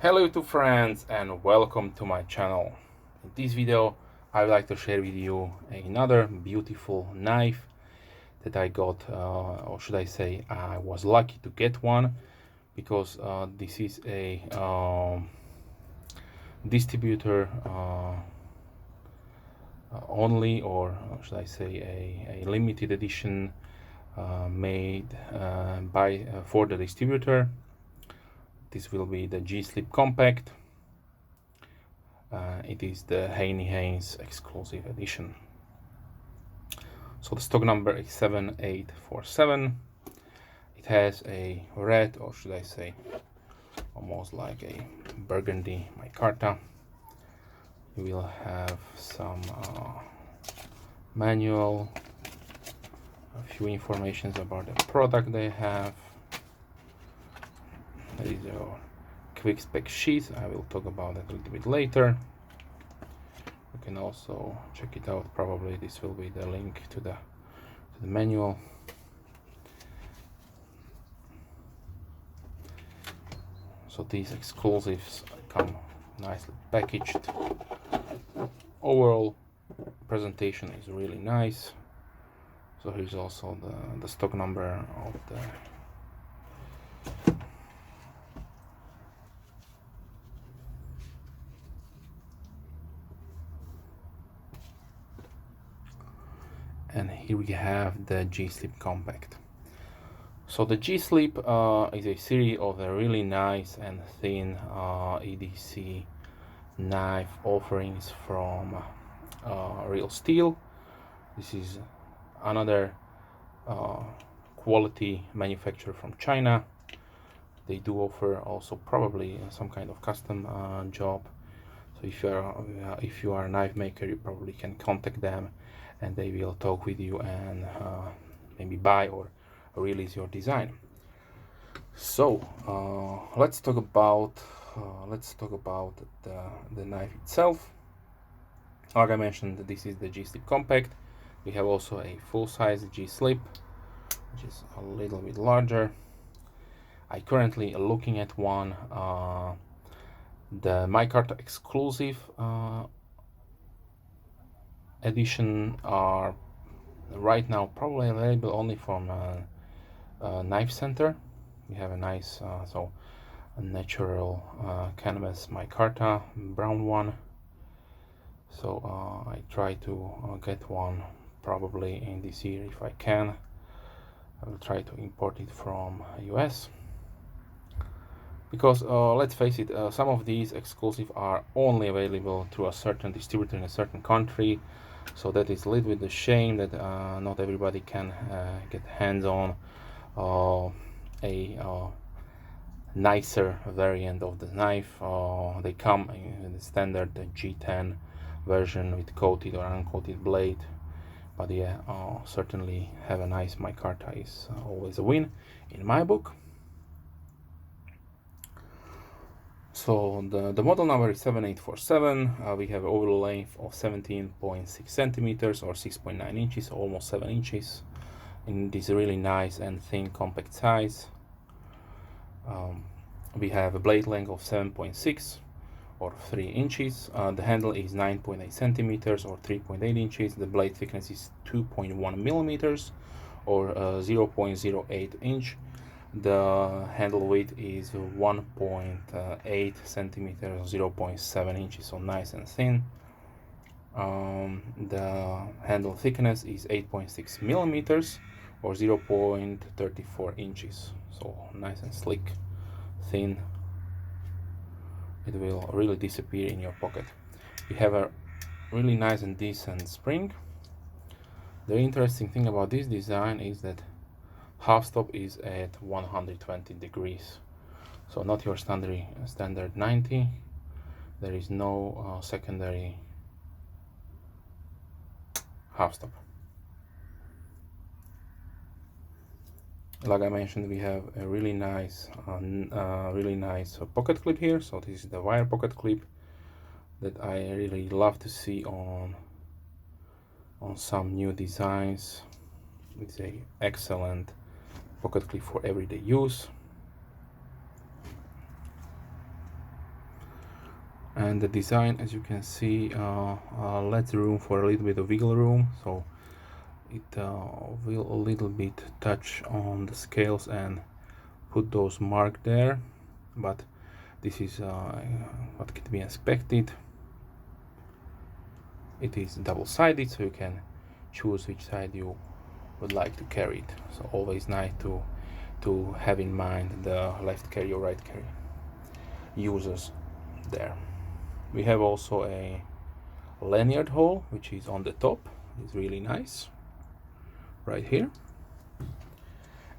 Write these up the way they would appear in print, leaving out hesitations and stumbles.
Hello YouTube friends and welcome to my channel. In this video I would like to share with you another beautiful knife that I got, or should I say I was lucky to get one, because this is a distributor only, or should I say a limited edition made for the distributor. This will be the G-Slip Compact. It is the Haney Haynes exclusive edition. So the stock number is 7847. It has a red, or should I say almost like a burgundy micarta. You will have some manual, a few informations about the product they have. There is your quick spec sheet. I will talk about it a little bit later. You can also check it out. Probably this will be the link to the manual. So these exclusives come nicely packaged. Overall presentation is really nice. So here's also the stock number of the and here we have the G-Slip Compact. So the G-Slip is a series of a really nice and thin EDC knife offerings from Real Steel. This is another quality manufacturer from China. They do offer also probably some kind of custom job. So if you are a knife maker, you probably can contact them and they will talk with you and maybe buy or release your design. So let's talk about the knife itself. Like I mentioned, this is the G-Slip Compact. We have also a full-size G-Slip, which is a little bit larger. I currently looking at one, the Micarta exclusive edition are right now probably available only from Knife Center. We have a nice a natural canvas micarta, brown one. So I try to get one probably in this year if I can. I will try to import it from US, because let's face it, some of these exclusive are only available through a certain distributor in a certain country. So that is a little bit a shame that not everybody can get hands on a nicer variant of the knife. They come in the standard G10 version with coated or uncoated blade, but yeah, certainly have a nice micarta is always a win in my book. So the model number is 7847. We have overall length of 17.6 centimeters or 6.9 inches, so almost 7 inches, in this really nice and thin compact size. We have a blade length of 7.6 or 3 inches. The handle is 9.8 centimeters or 3.8 inches. The blade thickness is 2.1 millimeters or 0.08 inch. The handle weight is 1.8 centimeters, 0.7 inches, so nice and thin. The handle thickness is 8.6 millimeters or 0.34 inches, so nice and slick, thin. It will really disappear in your pocket. We have a really nice and decent spring. The interesting thing about this design is that half stop is at 120 degrees, so not your standard 90. There is no secondary half stop. Like I mentioned, we have a really nice pocket clip here. So this is the wire pocket clip that I really love to see on some new designs. It's a excellent pocket clip for everyday use. And the design, as you can see, lets room for a little bit of wiggle room, so it will a little bit touch on the scales and put those marks there, but this is what can be expected. It is double-sided, so you can choose which side you would like to carry it. So always nice to have in mind the left carry or right carry users there. We have also a lanyard hole, which is on the top. It's really nice, right here.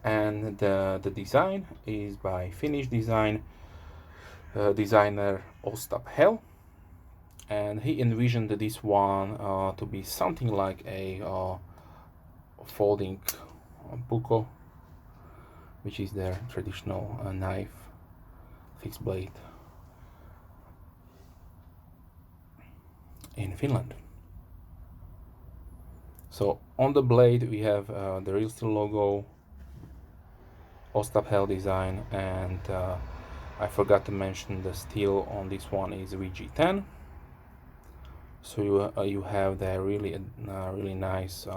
And the design is by Finnish designer Ostap Hel, and he envisioned this one to be something like a folding buko, which is their traditional knife fixed blade in Finland. So on the blade we have the Real Steel logo, Ostap Hel design, and I forgot to mention the steel on this one is VG10. So you have the really nice,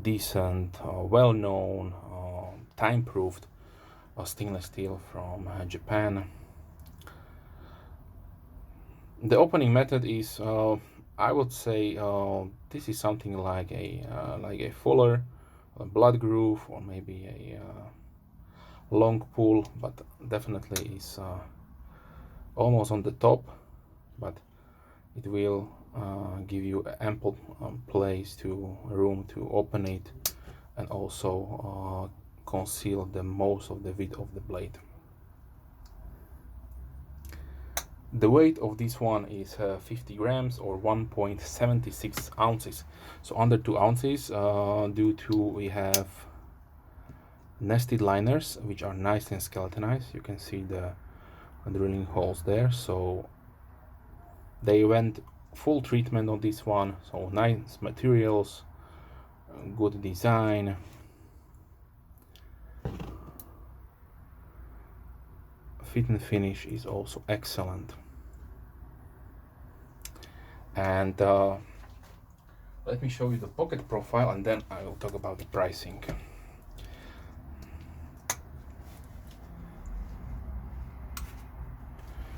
decent, well-known, time-proofed stainless steel from Japan. The opening method is, I would say, this is something like a fuller, a blood groove, or maybe a long pull, but definitely is almost on the top, but it will give you ample room to open it, and also conceal the most of the width of the blade. The weight of this one is 50 grams or 1.76 ounces, so under 2 ounces, due to we have nested liners which are nice and skeletonized. You can see the drilling holes there, so they went full treatment on this one, so nice materials, good design. Fit and finish is also excellent. And let me show you the pocket profile, and then I will talk about the pricing.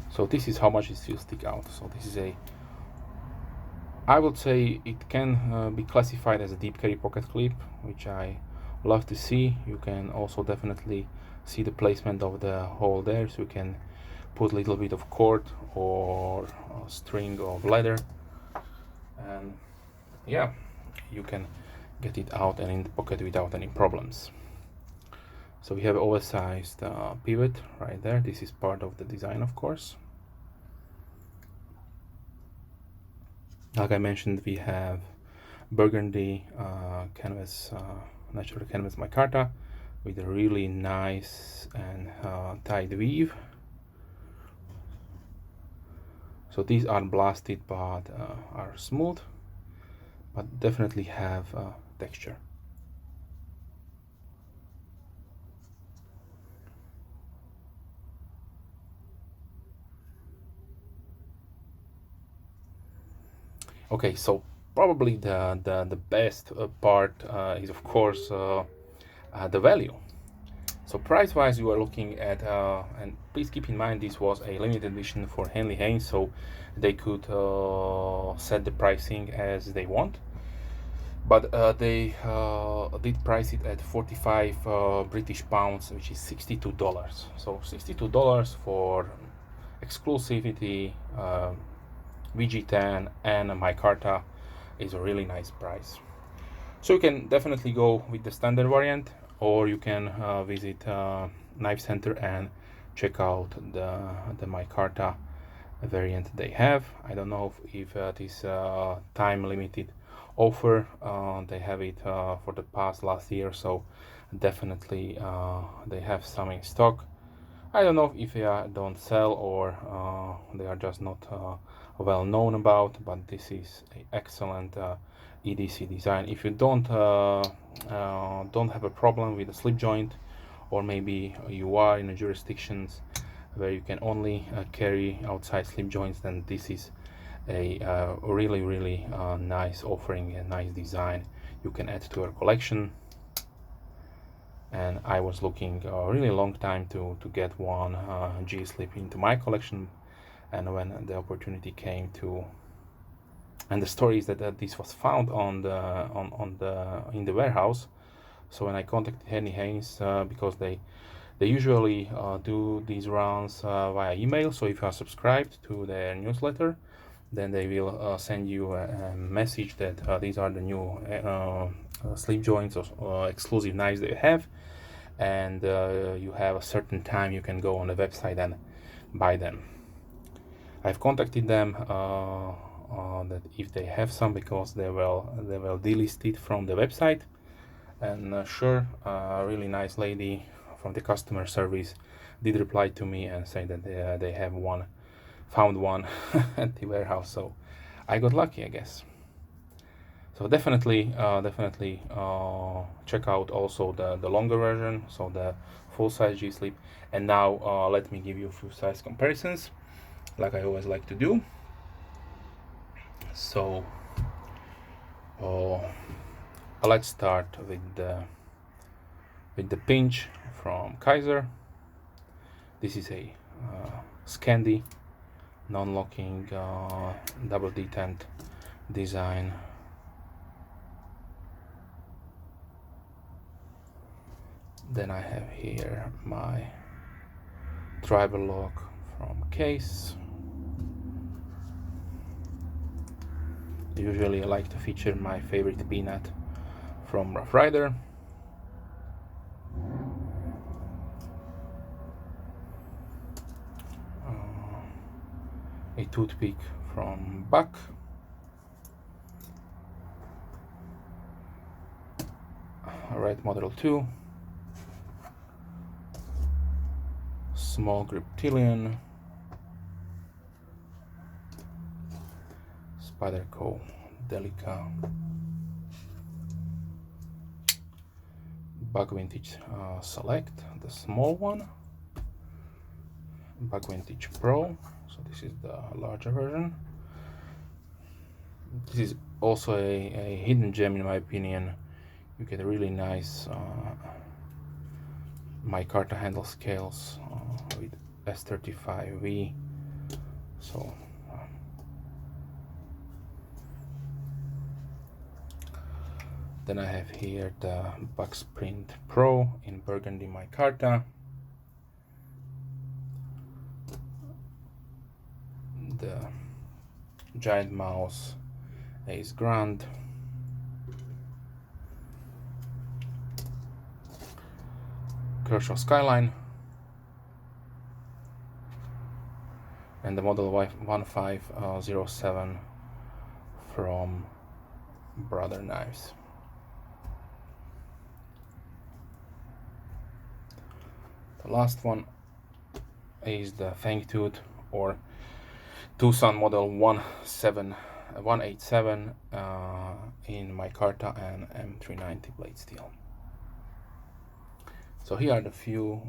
So this is how much it will stick out. So this is I would say it can be classified as a deep carry pocket clip, which I love to see. You can also definitely see the placement of the hole there, so you can put a little bit of cord or a string of leather, and yeah, you can get it out and in the pocket without any problems. So we have oversized pivot right there. This is part of the design, of course. Like I mentioned, we have burgundy canvas, natural canvas micarta with a really nice and tight weave. So these are blasted but are smooth, but definitely have texture. Okay, so probably the best part is of course the value. So price-wise, you are looking at, and please keep in mind this was a limited edition for Henley Haynes, so they could set the pricing as they want. But they did price it at 45 British pounds, which is $62. So $62 for exclusivity, VG10 and a micarta is a really nice price. So you can definitely go with the standard variant, or you can visit Knife Center and check out the micarta variant they have. I don't know if this time limited offer, they have it for the past last year, so definitely they have some in stock. I don't know if they don't sell, or they are just not well known about, but this is an excellent EDC design. If you don't have a problem with the slip joint, or maybe you are in the jurisdictions where you can only carry outside slip joints, then this is a really nice offering, a nice design you can add to your collection. And I was looking a really long time to get one G-slip into my collection, and when the opportunity came to, and the story is that this was found in the warehouse. So when I contacted Henny Haynes, because they usually do these runs via email, so if you are subscribed to their newsletter, then they will send you a message that these are the new slip joints or exclusive knives they have, and you have a certain time you can go on the website and buy them. I've contacted them that if they have some, because they will delist from the website, and sure, a really nice lady from the customer service did reply to me and say that they have found one at the warehouse. So I got lucky, I guess. So definitely check out also the longer version, so the full size G-slip. And now let me give you a few size comparisons, like I always like to do. So let's start with the pinch from Kaiser. This is a Scandi non-locking double detent design. Then I have here my driver lock from Case. Usually I like to feature my favorite peanut from Rough Rider. A toothpick from Buck. Red Model 2. Small grip Tillion. Spyderco Delica. Buck Vintage Select, the small one. Buck Vintage Pro, so this is the larger version. This is also a hidden gem in my opinion. You get really nice Micarta handle scales with S35V. So then I have here the Buck Sprint Pro in Burgundy Micarta. The Giant Mouse Ace Grand. Kershaw Skyline. And the model 1507 from Brother Knives. The last one is the Fangtooth or Tucson model 187 in Micarta and M390 blade steel. So here are the few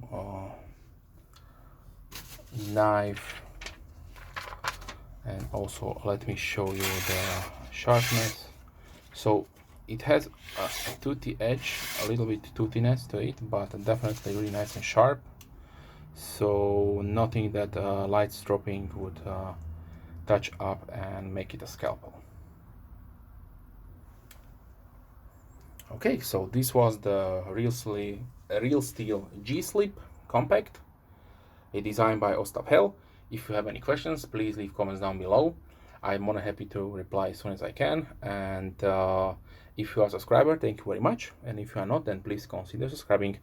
knife, and also let me show you the sharpness. So it has a toothy edge, a little bit toothiness to it, but definitely really nice and sharp. So nothing that light stropping would touch up and make it a scalpel. Okay, so this was the Real Steel G-Slip Compact, a design by Ostap Hel. If you have any questions, please leave comments down below. I'm more than happy to reply as soon as I can. And if you are a subscriber, thank you very much. And if you are not, then please consider subscribing.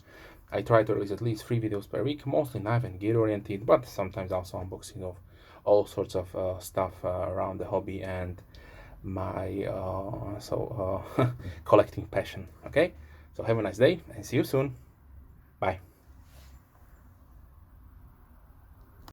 I try to release at least 3 videos per week, mostly knife and gear oriented, but sometimes also unboxing of all sorts of stuff around the hobby and my collecting passion. Okay, so have a nice day and see you soon. Bye.